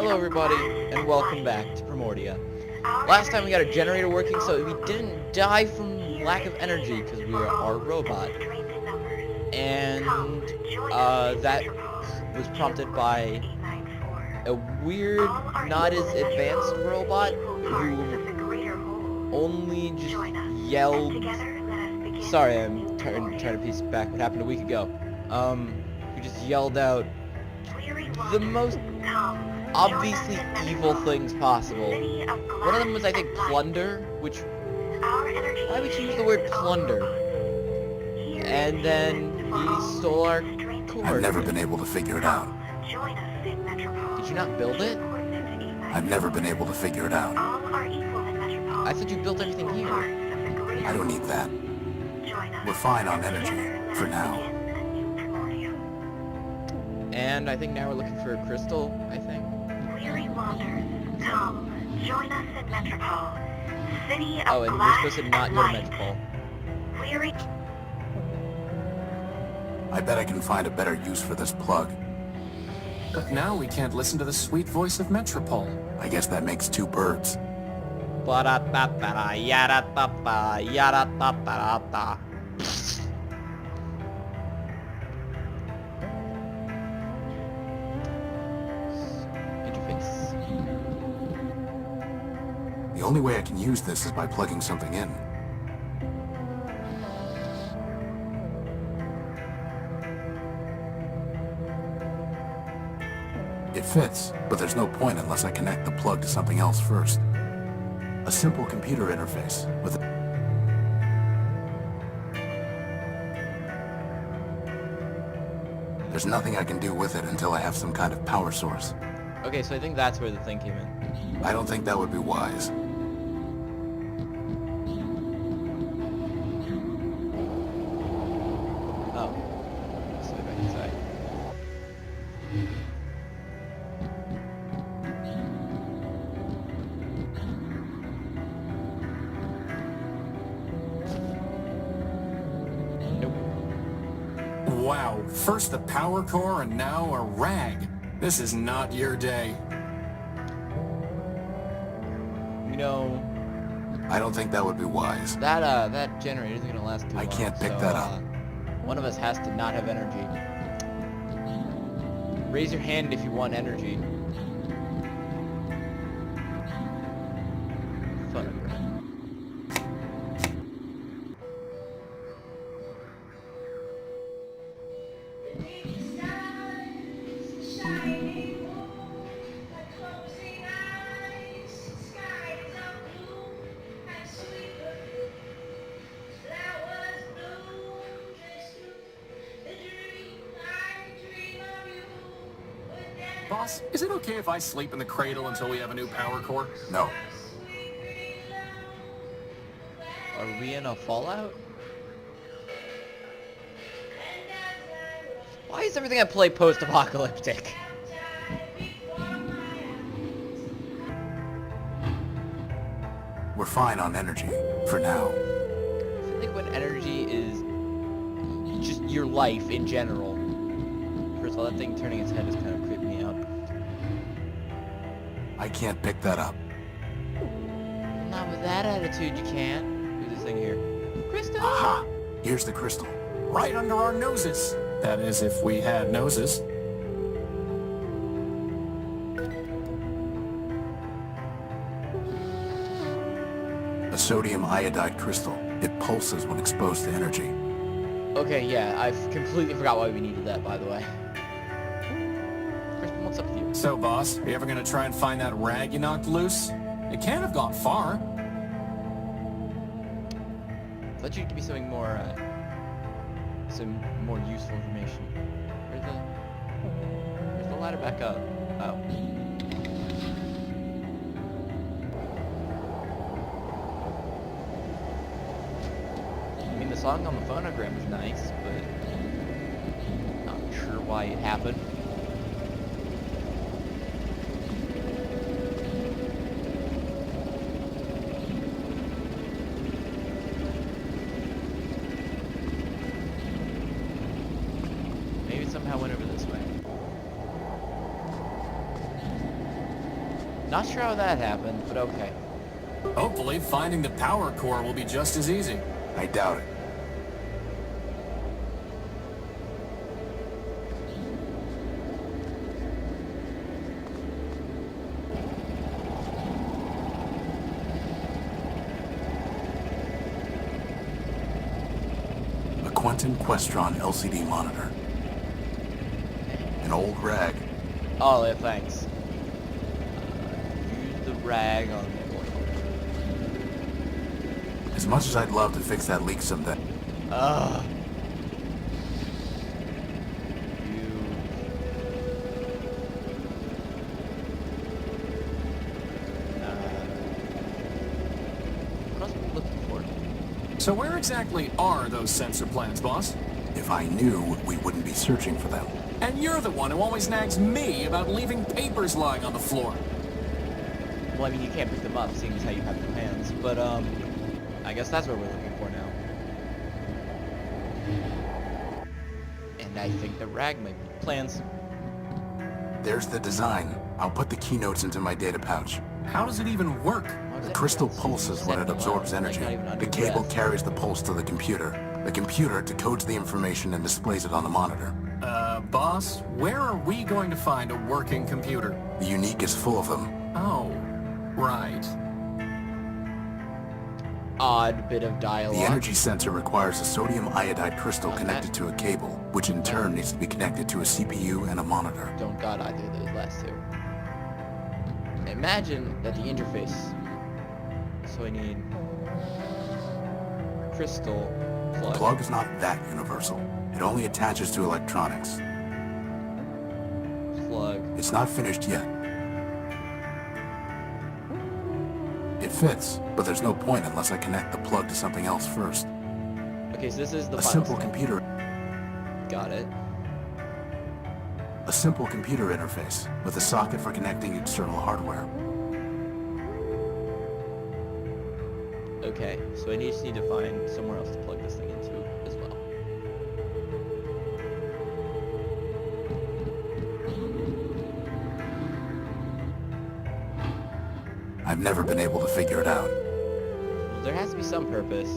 Hello everybody, and welcome back to Primordia. Last time we got a generator working, so we didn't die from lack of energy, because we are a robot. And, that was prompted by a weird, not as advanced robot who only just yelled... Sorry, I'm trying to piece back what happened a week ago. Who just yelled out the most obviously evil things possible. One of them was, I think, plunder, which... Why would you use the word plunder? And then he stole our core. I've never been able to figure it out. Did you not build it? I've never been able to figure it out. I thought you built everything here. I don't need that. We're fine on energy, for now. And I think now we're looking for a crystal, I think. Weary wanderers, come, join us in Metropole, city of Oh, and we're black supposed to not and go to light. Metropole. Weary... I bet I can find a better use for this plug. But now we can't listen to the sweet voice of Metropole. I guess that makes two birds. Ba-da-ba-ba-da, yada-ba-ba, yada-ba-ba-da-da. Interface. The only way I can use this is by plugging something in. It fits, but there's no point unless I connect the plug to something else first. A simple computer interface with There's nothing I can do with it until I have some kind of power source. Okay, so I think that's where the thing came in. I don't think that would be wise. Oh. So back inside. Nope. Wow, first the power core and now a rag. This is not your day. You know, I don't think that would be wise. that generator isn't gonna last too long. I can't pick so, that up. One of us has to not have energy. Raise your hand if you want energy. Thunder. Boss, is it okay if I sleep in the cradle until we have a new power core? No. Are we in a Fallout? Why is everything I play post-apocalyptic? We're fine on energy, for now. I feel like when energy is just your life in general. First of all, that thing turning its head is kind of creeping me out. I can't pick that up. Not with that attitude, you can't. Who's this thing here? Crystal! Aha! Here's the crystal. Right under our noses. That is, if we had noses. A sodium iodide crystal. It pulses when exposed to energy. Okay, yeah, I've completely forgot why we needed that, by the way. Crispin, what's up with you? So, boss, are you ever gonna try and find that rag you knocked loose? It can't have gone far. I thought you'd give me something more, some more useful information. Where's the ladder back up? Oh. I mean, the song on the phonogram is nice, but not sure why it happened. Maybe it somehow went over this way. Not sure how that happened, but okay. Hopefully, finding the power core will be just as easy. I doubt it. A Quentin Questron LCD monitor. An old rag. Oh, yeah, thanks. Use the rag on the As much as I'd love to fix that leak someday. Ugh. What else are we looking for? So where exactly are those sensor plans, boss? If I knew, we wouldn't be searching for them. And you're the one who always nags me about leaving papers lying on the floor. Well, I mean, you can't pick them up, seeing as how you have two hands. But, I guess that's what we're looking for now. And I think the rag might be plans. There's the design. I'll put the keynotes into my data pouch. How does it even work? The crystal pulses when it absorbs energy. The cable carries the pulse to the computer. The computer decodes the information and displays it on the monitor. Boss, where are we going to find a working computer? The Unique is full of them. Oh, right. Odd bit of dialogue. The energy sensor requires a sodium iodide crystal connected to a cable, which in turn needs to be connected to a CPU and a monitor. Don't got either of those last two. Imagine that the interface. So I need crystal plug. The plug is not that universal. It only attaches to electronics. Plug. It's not finished yet. It fits, but there's no point unless I connect the plug to something else first. Okay, so this is the A final simple step. computer. Got it. A simple computer interface with a socket for connecting external hardware. Okay, so I just need to find somewhere else to plug this thing into as well. I've never been able to figure it out. Well, there has to be some purpose.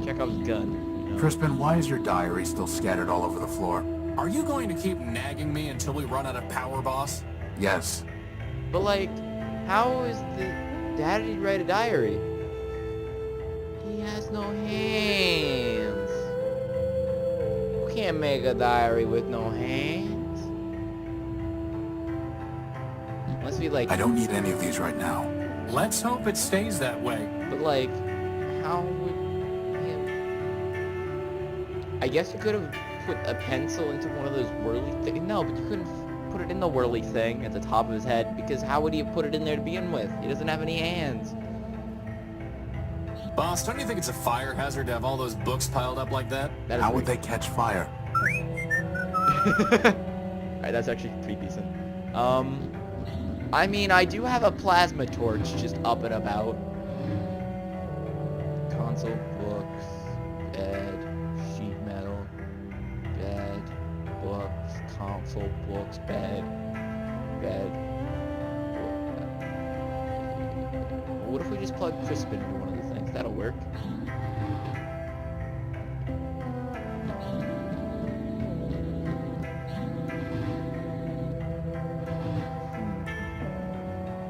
Chekhov's gun. You know? Crispin, why is your diary still scattered all over the floor? Are you going to keep nagging me until we run out of power, boss? Yes. But like, how is the... How did he write a diary? He has no hands. You can't make a diary with no hands. Unless we like... I don't need any of these right now. Let's hope it stays that way. But like, how would him... I guess you could have put a pencil into one of those whirly things. No, but you couldn't put it in the whirly thing at the top of his head, because how would he have put it in there to begin with? He doesn't have any hands. Boss, don't you think it's a fire hazard to have all those books piled up like that? That is How would weird. they catch fire? Alright, that's actually pretty decent. I mean, I do have a plasma torch just up and about. Console, books, bed, sheet metal, bed, books, console, books, bed, book. What if we just plug Crispin into one of the things? That'll work.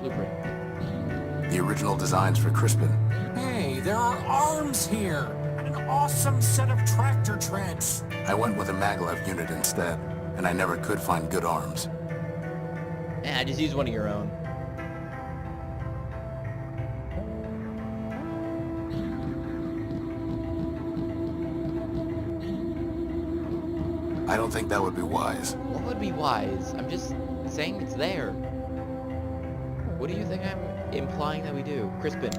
Blueprint. The original designs for Crispin. Hey, there are arms here! And an awesome set of tractor treads! I went with a maglev unit instead, and I never could find good arms. Yeah, just use one of your own. I don't think that would be wise. What would be wise? I'm just saying it's there. What do you think I'm implying that we do? Crispin,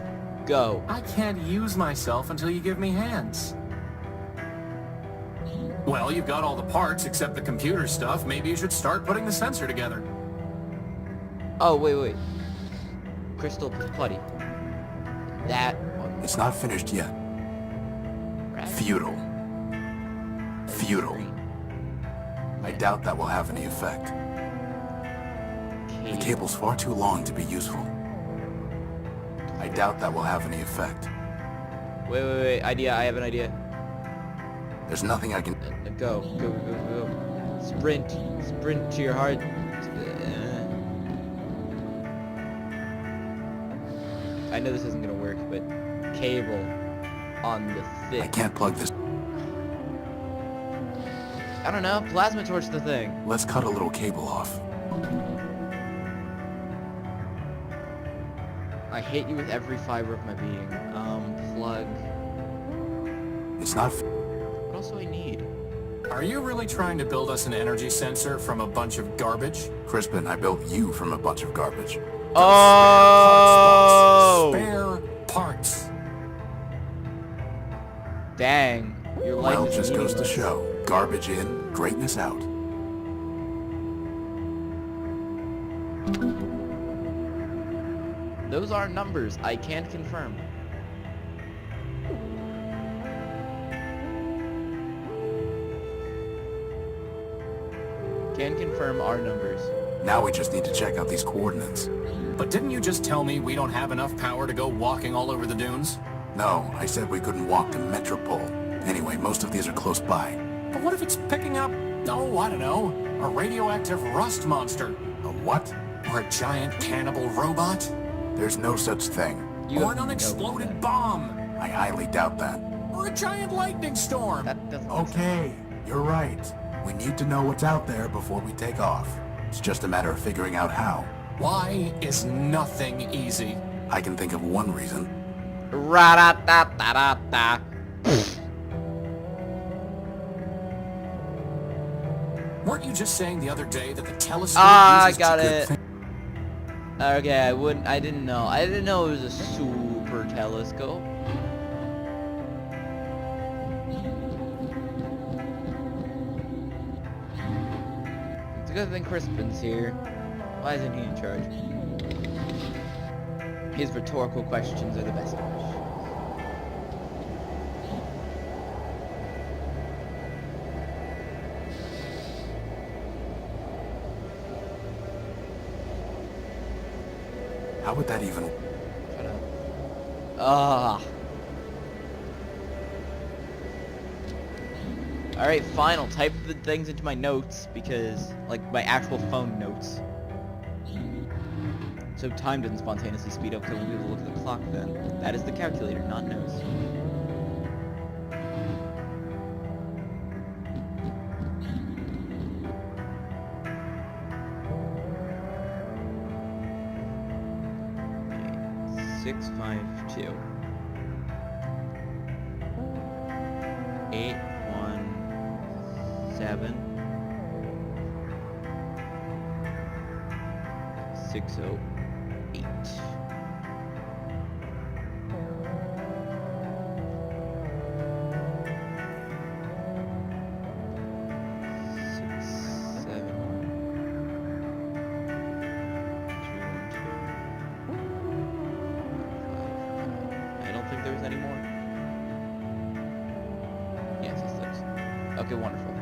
go. I can't use myself until you give me hands. Well, you've got all the parts except the computer stuff. Maybe you should start putting the sensor together. Oh, wait. Crystal putty. That one. It's not finished yet. Right? Futile. Futile. I doubt that will have any effect. The cable's far too long to be useful. I doubt that will have any effect. Wait. Idea. I have an idea. There's nothing I can... Go. Sprint to your heart. I know this isn't gonna work, but cable on the thick. I can't plug this. I don't know. Plasma torch the thing. Let's cut a little cable off. I hate you with every fiber of my being. Plug. It's not... What else do I need? Are you really trying to build us an energy sensor from a bunch of garbage? Crispin, I built you from a bunch of garbage. Oh! Spare parts. Dang. Your life Well, is just goes to meaningless. show. Garbage in, greatness out. Those are numbers. I can't confirm. Can confirm our numbers. Now we just need to check out these coordinates. But didn't you just tell me we don't have enough power to go walking all over the dunes? No, I said we couldn't walk to Metropole. Anyway, most of these are close by. But what if it's picking up, oh, I don't know, a radioactive rust monster? A what? Or a giant cannibal robot? There's no such thing. You Or have an no unexploded idea. bomb? I highly doubt that. Or a giant lightning storm? That doesn't make sense. Okay, you're right. We need to know what's out there before we take off. It's just a matter of figuring out how. Why is nothing easy? I can think of one reason. Ra-da-da-da-da-da. Weren't you just saying the other day that the telescope I uses got Good it. thing. Okay, I didn't know it was a super telescope. It's a good thing Crispin's here. Why isn't he in charge? His rhetorical questions are the best questions. How would that even... Shut up. Ah. Alright, fine, I'll type the things into my notes, because, like, my actual phone notes. So time doesn't spontaneously speed up, because we'll be able to look at the clock then. That is the calculator, not notes. Okay, 652. 817 608. I don't think there's any more. Yes, it's those. Okay, wonderful.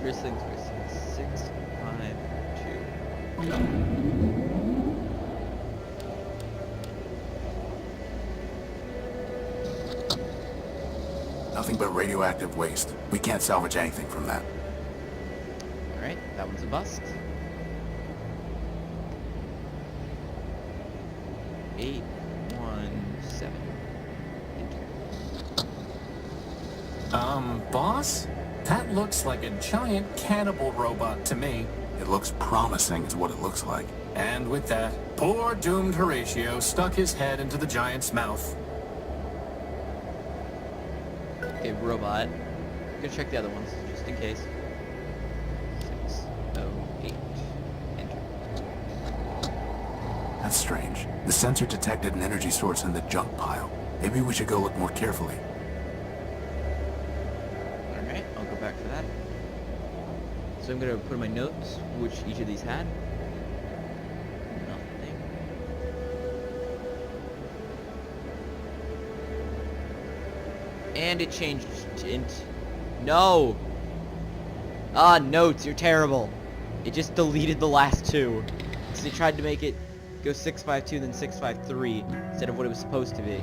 First things first. 652. Go. Nothing but radioactive waste. We can't salvage anything from that. Alright, that one's a bust. 817. Enter. Boss? That looks like a giant cannibal robot to me. It looks promising is what it looks like. And with that, poor doomed Horatio stuck his head into the giant's mouth. Okay, robot. I'm gonna check the other ones, just in case. 608. Enter. That's strange. The sensor detected an energy source in the junk pile. Maybe we should go look more carefully. Alright, I'll go back for that. So I'm gonna put in my notes which each of these had. Nothing. And it changed to int. No! Ah, notes, you're terrible. It just deleted the last two. Because it tried to make it go 652 then 653 instead of what it was supposed to be.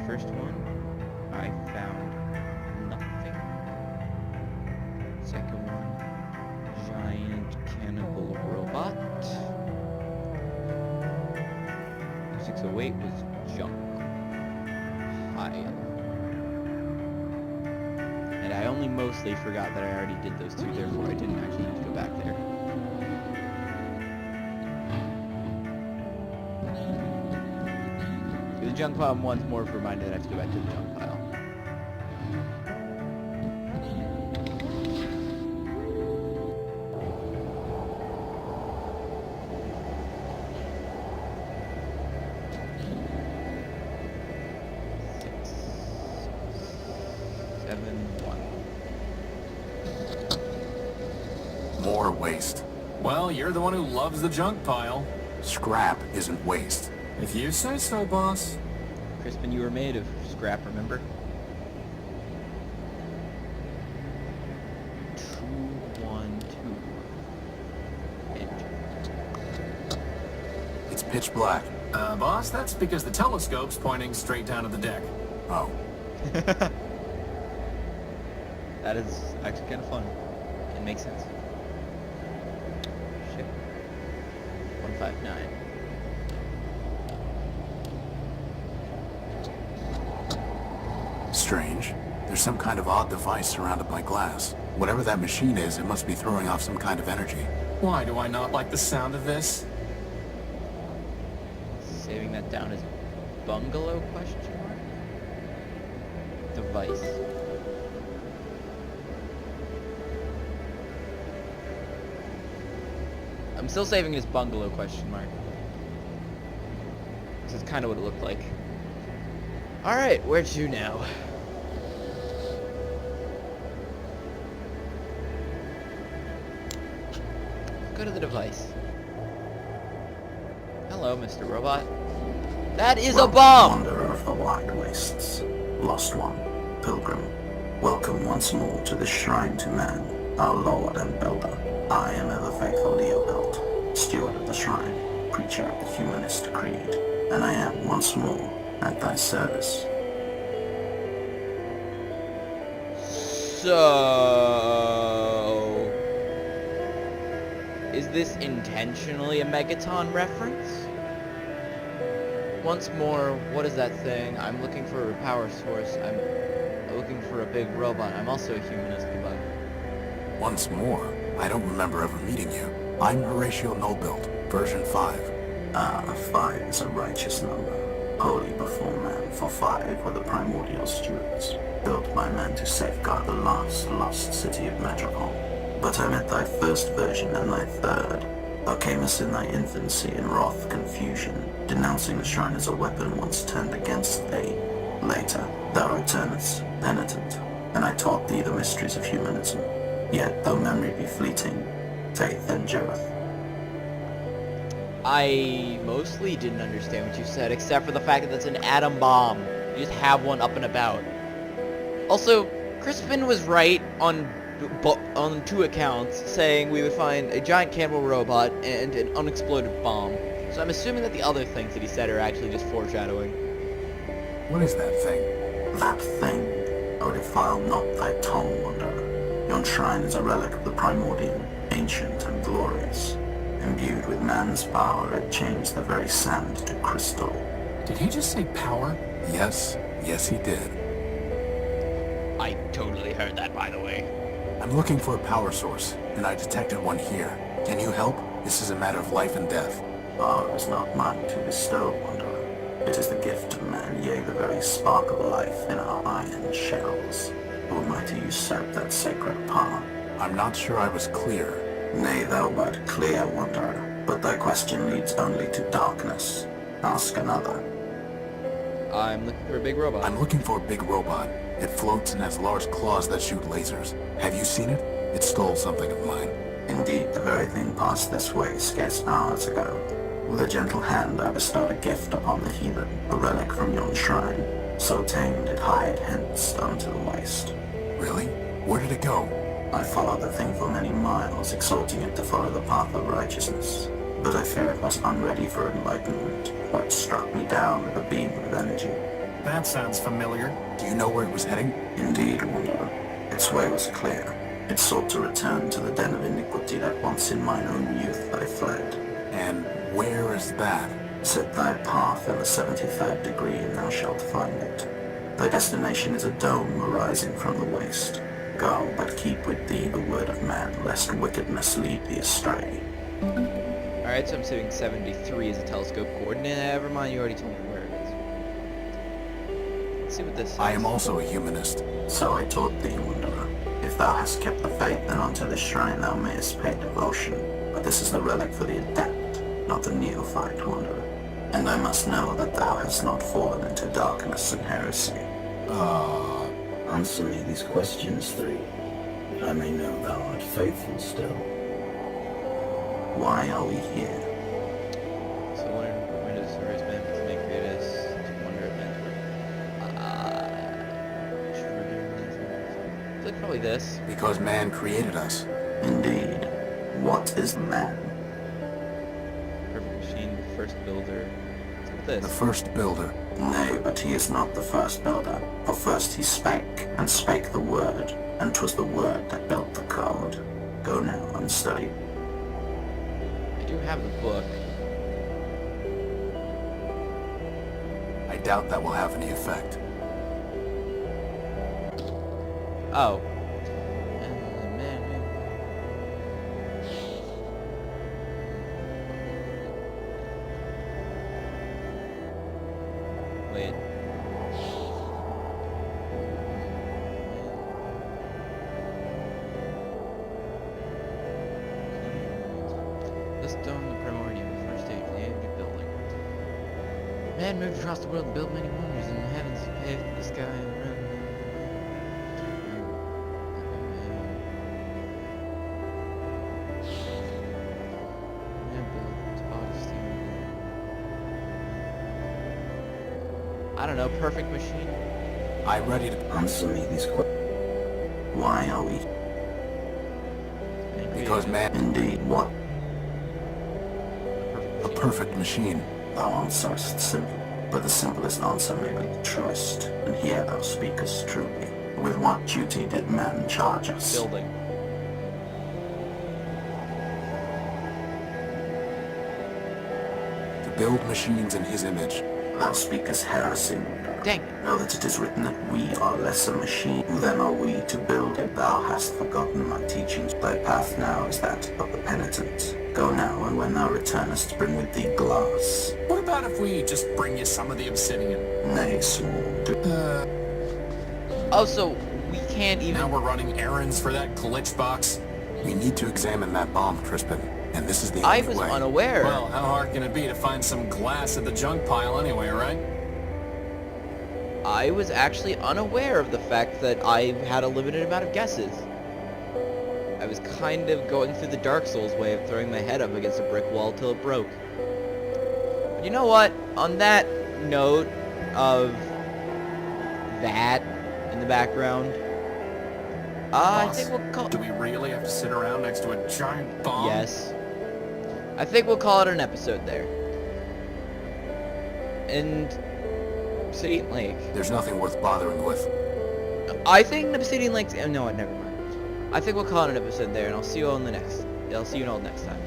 First one, I found nothing. Second one, giant cannibal robot. 608 was junk pile. And I only mostly forgot that I already did those two, therefore I didn't actually need to go back there. The junk pile once more reminded that I have to go back to the junk pile. Six, 7, 1. More waste. Well, you're the one who loves the junk pile. Scrap isn't waste. If you say so, boss. Crispin, you were made of scrap, remember? 212. Enter. It's pitch black. Boss, that's because the telescope's pointing straight down at the deck. Oh. That is actually kind of fun. It makes sense. Ship 159. Strange. There's some kind of odd device surrounded by glass. Whatever that machine is, it must be throwing off some kind of energy. Why do I not like the sound of this? Saving that down as bungalow question mark? Device. I'm still saving it as bungalow question mark. This is kind of what it looked like. Alright, where to now? Go to the device. Hello, Mr. Robot. That is a bomb! Wanderer of the wide wastes, lost one, pilgrim, welcome once more to the shrine to man, our lord and builder. I am ever faithful Leopold, steward of the shrine, preacher of the humanist creed, and I am once more at thy service. So... is this intentionally a Megaton reference? Once more, what is that thing? I'm looking for a power source. I'm looking for a big robot. I'm also a humanist debug. Once more, I don't remember ever meeting you. I'm Horatio Nobilt, version 5. 5 is a righteous number, holy before man, for 5 were the primordial stewards, built by man to safeguard the last lost city of Metropole. But I met thy first version and thy third. Thou camest in thy infancy in wrath confusion, denouncing the shrine as a weapon once turned against thee. Later, thou returnest penitent, and I taught thee the mysteries of humanism. Yet, though memory be fleeting, faith endureth. I mostly didn't understand what you said, except for the fact that that's an atom bomb. You just have one up and about. Also, Crispin was right on 2 accounts, saying we would find a giant cannibal robot and an unexploded bomb. So I'm assuming that the other things that he said are actually just foreshadowing. What is that thing? That thing, O defile not thy tongue, wanderer. Yon shrine is a relic of the primordial, ancient and glorious. Imbued with man's power, it changed the very sand to crystal. Did he just say power? Yes, yes he did. I totally heard that, by the way. I'm looking for a power source, and I detected one here. Can you help? This is a matter of life and death. Power is not mine to bestow, Wanderer. It is the gift of man, yea, the very spark of life in our iron shells. Who am I to usurp that sacred power? I'm not sure I was clear. Nay, thou wert clear, Wanderer, but thy question leads only to darkness. Ask another. I'm looking for a big robot. I'm looking for a big robot. It floats and has large claws that shoot lasers. Have you seen it? It stole something of mine. Indeed, the very thing passed this way scarce hours ago. With a gentle hand I bestowed a gift upon the heathen, a relic from yon shrine. So tamed it hied hence unto the waste. Really? Where did it go? I followed the thing for many miles, exhorting it to follow the path of righteousness. But I fear it was unready for enlightenment, but struck me down with a beam of energy. That sounds familiar. Do you know where it was heading? Indeed, Wanderer. Its way was clear. It sought to return to the den of iniquity that once in mine own youth I fled. And where is that? Set thy path in the 73rd degree, and thou shalt find it. Thy destination is a dome arising from the waste. Go, but keep with thee the word of man, lest wickedness lead thee astray. Alright, so I'm saving 73 as a telescope coordinate. Never mind, you already told me where it is. Let's see what this says. I am also a humanist. So I taught thee, Wanderer. If thou hast kept the faith, then unto this shrine thou mayest pay devotion. But this is the relic for the adept, not the neophyte, Wanderer. And I must know that thou hast not fallen into darkness and heresy. Answer me these questions three. I may know thou art faithful still. Why are we here? So when does the race man to make greatest to wonder if men's like probably this. Because man created us. Indeed. What is man? Perfect machine, the first builder. What's with The this? first builder. Nay, but he is not the first builder. For first he spake, and spake the word, and 'twas the word that built the code. Go now and study. I do have the book. I doubt that will have any effect. Oh. Wait. This dome, the Primordia, the first stage, the age of building. Man moved across the world and built many wonders in the heavens, paved the sky and the I don't know, perfect machine. I'm ready to... Answer me these questions. Why are we? Because man... Indeed, what? A perfect machine. Thou answerest simple, but the simplest answer may be the truest, and here thou speakest truly. With what duty did man charge us? Building. To build machines in his image. Thou speakest heresy. Dang it. Know that it is written that we are lesser machine. Who then are we to build it? Thou hast forgotten my teachings. Thy path now is that of the penitent. Go now, and when thou returnest, bring with thee glass. What about if we just bring you some of the obsidian? Nay, small. Oh, so we can't even... Now we're running errands for that glitch box? We need to examine that bomb, Crispin. And this is the I only was way. unaware. Well, how hard can it be to find some glass at the junk pile anyway, right? I was actually unaware of the fact that I had a limited amount of guesses. I was kind of going through the Dark Souls way of throwing my head up against a brick wall till it broke. But you know what? On that note of that in the background, I Boss, think we'll call... Do we really have to sit around next to a giant bomb? Yes. I think we'll call it an episode there. And... Obsidian Lake. There's nothing worth bothering with. I think Obsidian Lake's... No, never mind. I think we'll call it an episode there, and I'll see you all in the next... I'll see you all next time.